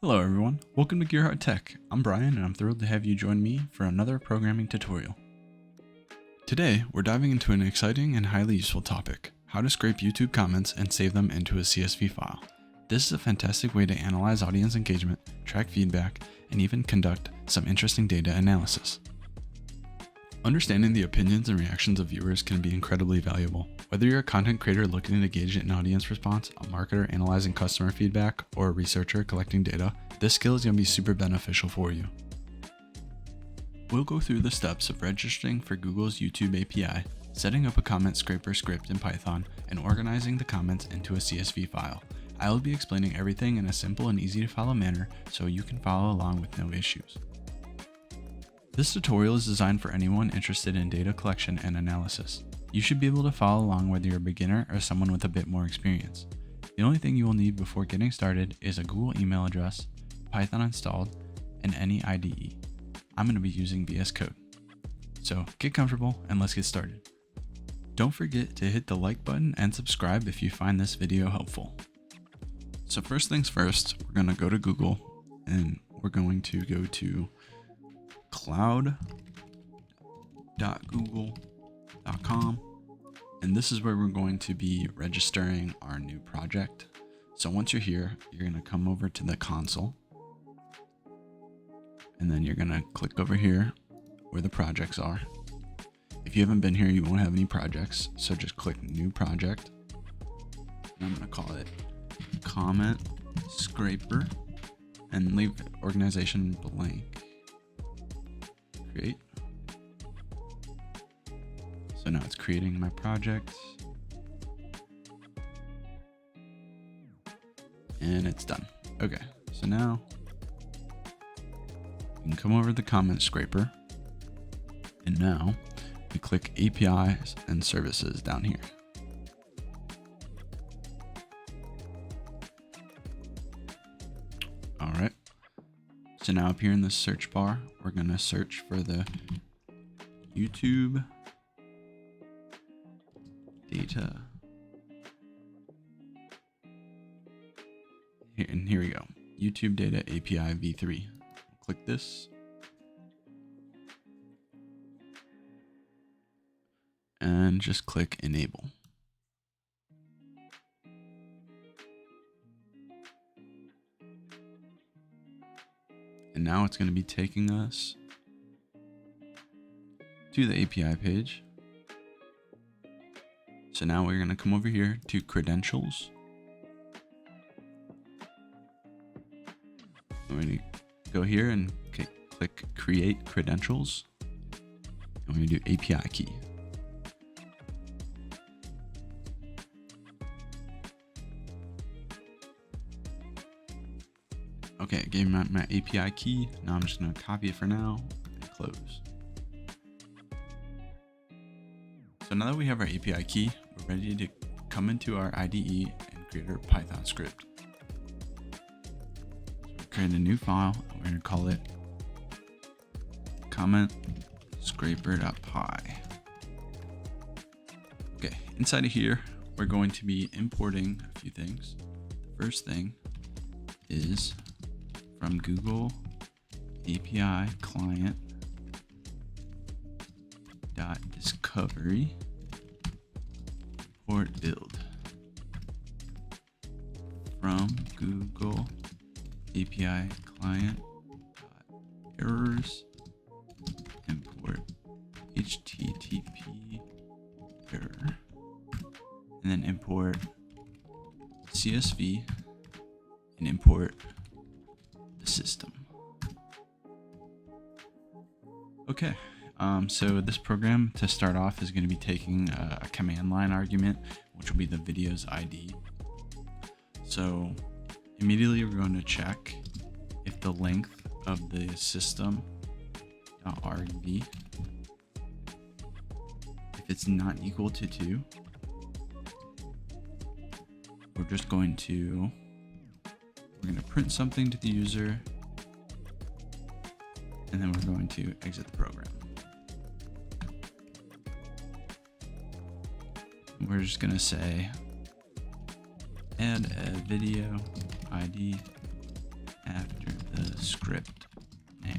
Hello everyone, welcome to Gearheart Tech. I'm Brian and I'm thrilled to have you join me for another programming tutorial. Today, we're diving into an exciting and highly useful topic, how to scrape YouTube comments and save them into a CSV file. This is a fantastic way to analyze audience engagement, track feedback, and even conduct some interesting data analysis. Understanding the opinions and reactions of viewers can be incredibly valuable. Whether you're a content creator looking to gauge an audience response, a marketer analyzing customer feedback, or a researcher collecting data, this skill is going to be super beneficial for you. We'll go through the steps of registering for Google's YouTube API, setting up a comment scraper script in Python, and organizing the comments into a CSV file. I will be explaining everything in a simple and easy to follow manner so you can follow along with no issues. This tutorial is designed for anyone interested in data collection and analysis. You should be able to follow along whether you're a beginner or someone with a bit more experience. The only thing you will need before getting started is a Google email address, Python installed, and any IDE. I'm going to be using VS Code. So get comfortable and let's get started. Don't forget to hit the like button and subscribe if you find this video helpful. So first things first, we're going to go to Google and we're going to go to cloud.google.com, and this is where we're going to be registering our new project. So once you're here, you're going to come over to the console, and then you're going to click over here where the projects are. If you haven't been here, you won't have any projects, so just click new project, and I'm going to call it comment scraper and leave organization blank. Create. So now it's creating my project and it's done. Okay, so now you can come over to the comment scraper and now we click APIs and services down here. All right. So now up here in the search bar, we're going to search for the YouTube data. And here we go. YouTube data API v3. Click this. And just click enable. And now it's going to be taking us to the API page. So now we're going to come over here to credentials. We're going to go here and click create credentials. And we're going to do API key. Okay, it gave me my API key. Now I'm just going to copy it for now and close. So now that we have our API key, we're ready to come into our IDE and create our Python script. So we're creating a new file and we're going to call it comment scraper.py. Okay, inside of here, we're going to be importing a few things. The first thing is from Google API client .discovery import build from Google API client .errors import HTTP error, and then import CSV and import the system. Okay, so this program to start off is going to be taking a command line argument, which will be the video's ID. So immediately we're going to check if the length of the system.argv, if it's not equal to 2, we're going to print something to the user, and then we're going to exit the program. We're just going to say add a video ID after the script name.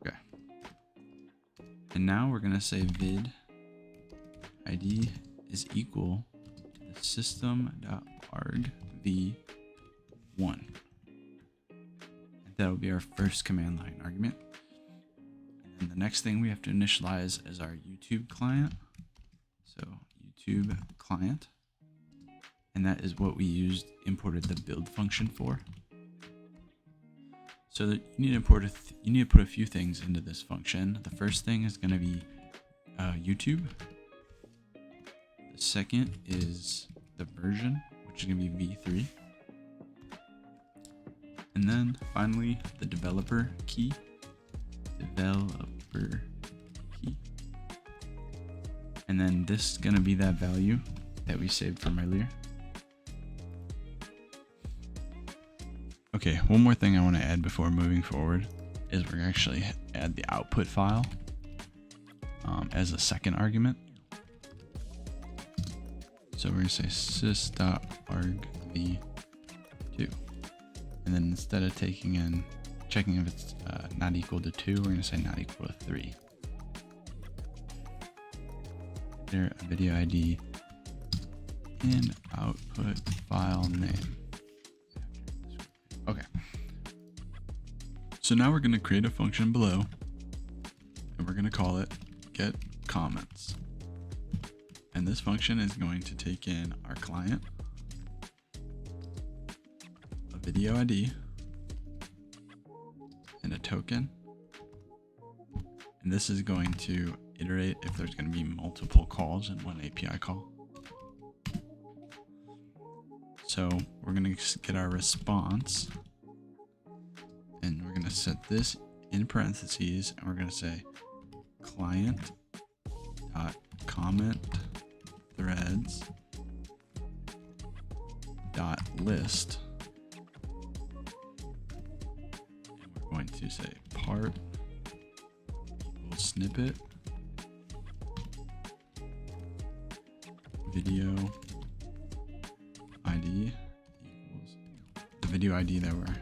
Okay. And now we're going to say vid id is equal to the system.argv1. And that'll be our first command line argument. And the next thing we have to initialize is our YouTube client. So YouTube client. And that is what we imported the build function for. So that you need to put a few things into this function. The first thing is going to be YouTube. The second is the version, which is going to be v3. And then finally the developer key. And then this is going to be that value that we saved from earlier. Okay, one more thing I want to add before moving forward is we're going to actually add the output file as a second argument. So we're going to say sys.argv2. And then instead of checking if it's not equal to 2, we're going to say not equal to 3. There, a video ID and output file name. Okay. So now we're going to create a function below, and we're going to call it get comments. And this function is going to take in our client, a video ID, and a token. And this is going to iterate if there's going to be multiple calls in one API call. So we're going to get our response, and we're going to set this in parentheses, and we're going to say client.comment threads .list, and we're going to say part equals snippet video ID equals the video ID that we're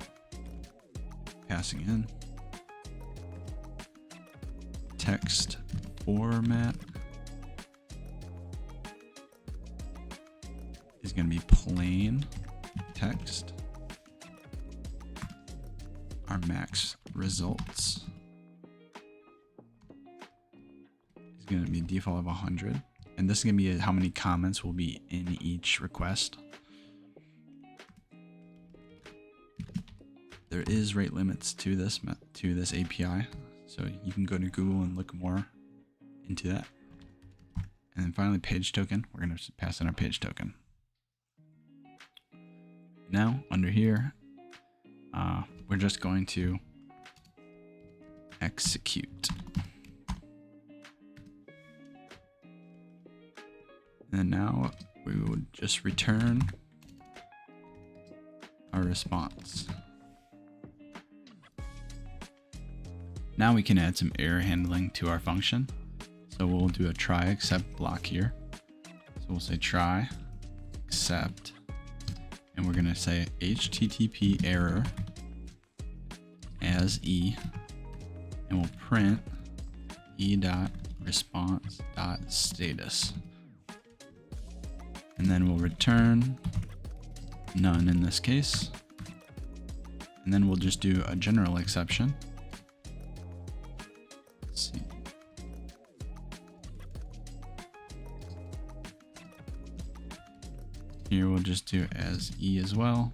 passing in. Text format is going to be plain text. Our max results is going to be default of 100. And this is going to be how many comments will be in each request. There is rate limits to this API, so you can go to Google and look more into that. And then finally, page token. We're going to pass in our page token. Now, under here, we're just going to execute. And now we will just return our response. Now we can add some error handling to our function. So we'll do a try except block here. So we'll say try except, and we're going to say HTTP error as E, and we'll print e.response.status. And then we'll return none in this case. And then we'll just do a general exception. Let's see. Here we'll just do as E as well.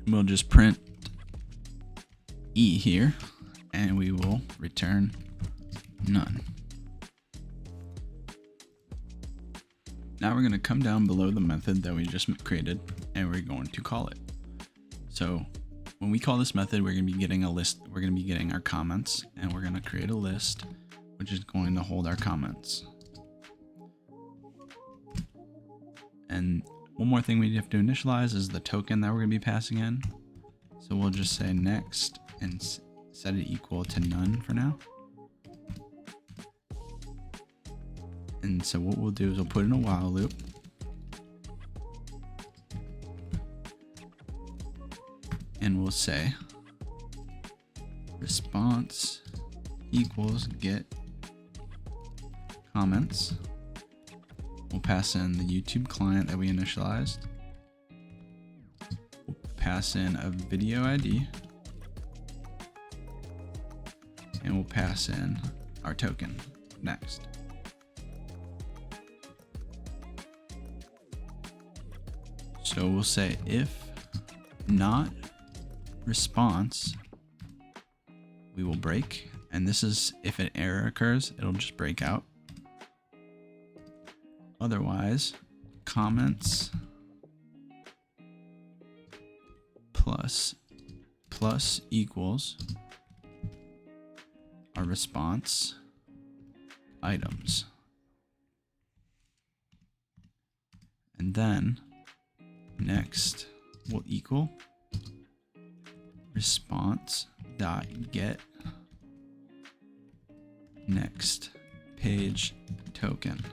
And we'll just print E here, and we will return none. Now we're going to come down below the method that we just created, and we're going to call it. So when we call this method, we're going to be getting a list. We're going to be getting our comments, and we're going to create a list, which is going to hold our comments. And one more thing we have to initialize is the token that we're going to be passing in. So we'll just say next and set it equal to none for now. And so what we'll do is we'll put in a while loop. will say response equals get comments. We'll pass in the YouTube client that we initialized. We'll pass in a video ID. And we'll pass in our token next. So we'll say if not response, we will break. And this is if an error occurs, it'll just break out. Otherwise, comments plus equals our response items. And then next will equal response dot get next page token.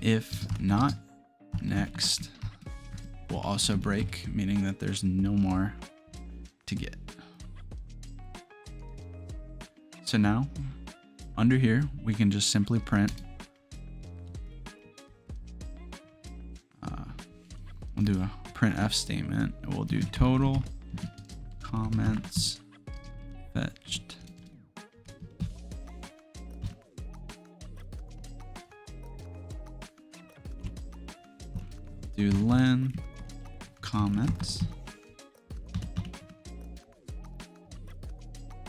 If not next will also break, meaning that there's no more to get. So now under here, we can just simply print. We'll do a printf statement. We'll do total comments fetched. Do len comments.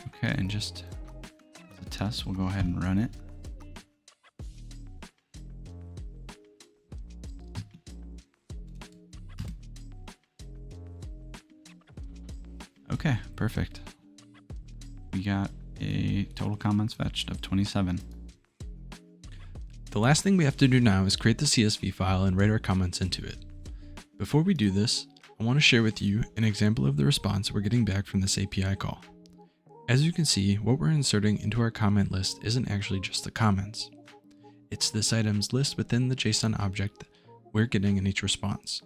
Okay, and just as a test, we'll go ahead and run it. Okay, perfect. We got a total comments fetched of 27. The last thing we have to do now is create the CSV file and write our comments into it. Before we do this, I want to share with you an example of the response we're getting back from this API call. As you can see, what we're inserting into our comment list isn't actually just the comments. It's this item's list within the JSON object we're getting in each response.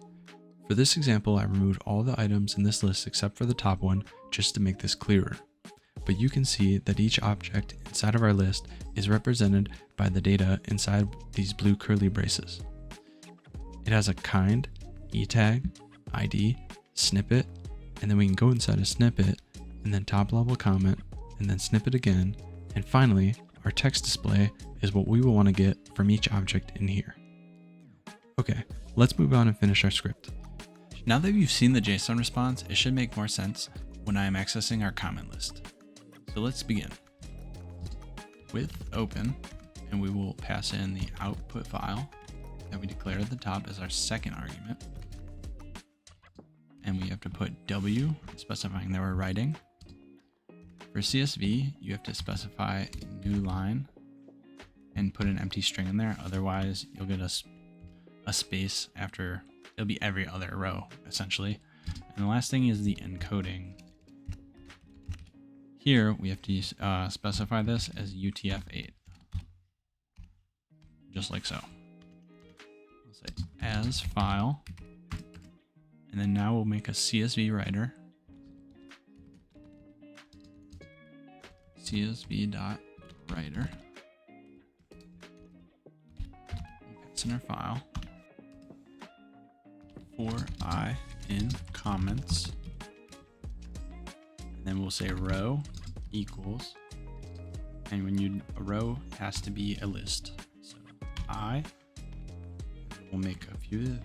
For this example, I removed all the items in this list except for the top one just to make this clearer. But you can see that each object inside of our list is represented by the data inside these blue curly braces. It has a kind, e-tag, ID, snippet, and then we can go inside a snippet and then top level comment and then snippet again. And finally, our text display is what we will want to get from each object in here. Okay, let's move on and finish our script. Now that you've seen the JSON response, it should make more sense when I am accessing our comment list. So let's begin with open, and we will pass in the output file that we declared at the top as our second argument. And we have to put W, specifying that we're writing. For CSV, you have to specify new line and put an empty string in there. Otherwise, you'll get a space after. It'll be every other row, essentially. And the last thing is the encoding. Here, we have to specify this as UTF-8. Just like so. We'll say as file. And then now we'll make a CSV writer. CSV.writer. Pass in our file. For I in comments, and then we'll say row equals, and a row has to be a list. So I, we'll make a few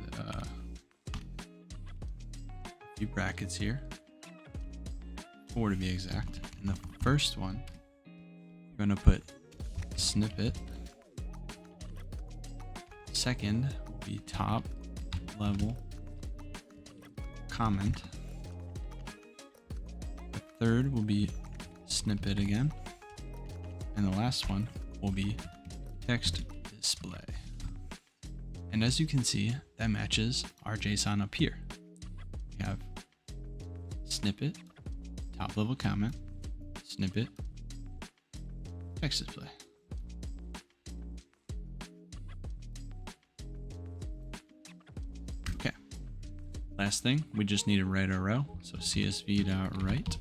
brackets here, 4 to be exact. And the first one, we're going to put snippet. Second will be top level comment. The third will be snippet again. And the last one will be text display. And as you can see, that matches our JSON up here. We have snippet, top level comment, snippet, text display. Last thing, we just need to write our row. So csv.write,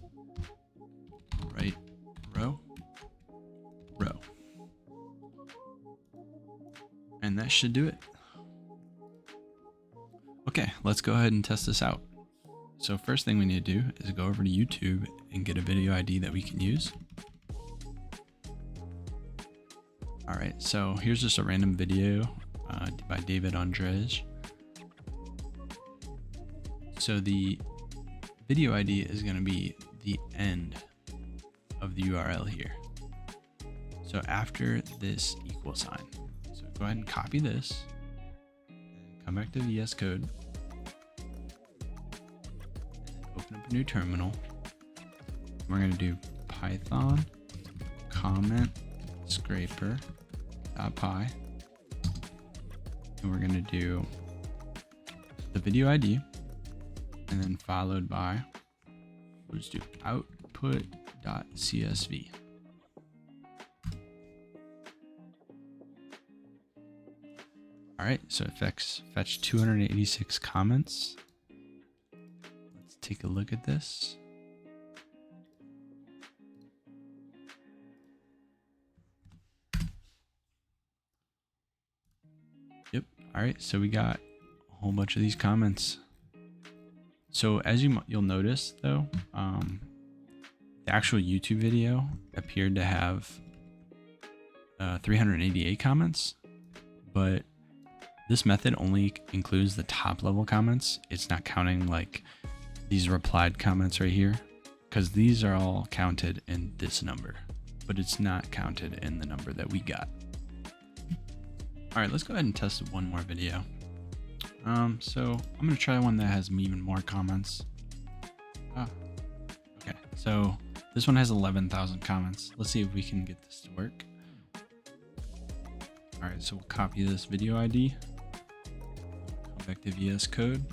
write row, row. And that should do it. Okay, let's go ahead and test this out. So first thing we need to do is go over to YouTube and get a video ID that we can use. All right, so here's just a random video by David Andres. So the video ID is going to be the end of the URL here. So after this equal sign. So go ahead and copy this and come back to VS Code. Open up a new terminal. We're going to do Python comment scraper.py, and we're going to do the video ID, and then followed by, we'll just do output.csv. All right, so it fetched 286 comments. Let's take a look at this. Yep. All right, so we got a whole bunch of these comments. So as you'll notice though, the actual YouTube video appeared to have 388 comments, but this method only includes the top level comments. It's not counting like these replied comments right here, because these are all counted in this number, but it's not counted in the number that we got. All right, let's go ahead and test one more video. So I'm gonna try one that has even more comments. Okay, so this one has 11,000 comments. Let's see if we can get this to work. All right, so we'll copy this video ID, come back to VS Code.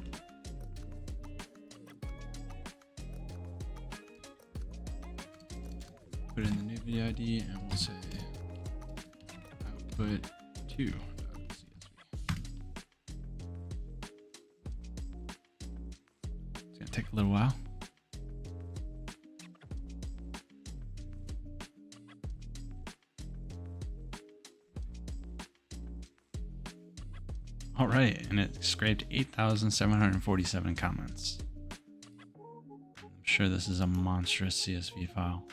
Put in the new video ID and we'll say output 2. It's gonna take a little while. All right, and it scraped 8,747 comments. I'm sure this is a monstrous CSV file.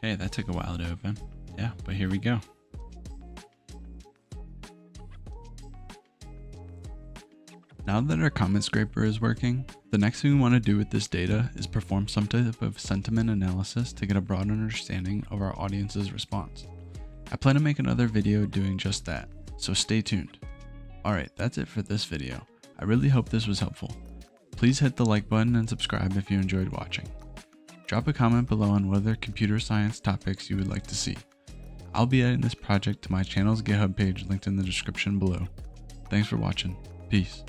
Okay, that took a while to open. Yeah, but here we go. Now that our comment scraper is working, the next thing we want to do with this data is perform some type of sentiment analysis to get a broad understanding of our audience's response. I plan to make another video doing just that, so stay tuned. Alright, that's it for this video. I really hope this was helpful. Please hit the like button and subscribe if you enjoyed watching. Drop a comment below on what other computer science topics you would like to see. I'll be adding this project to my channel's GitHub page linked in the description below. Thanks for watching. Peace.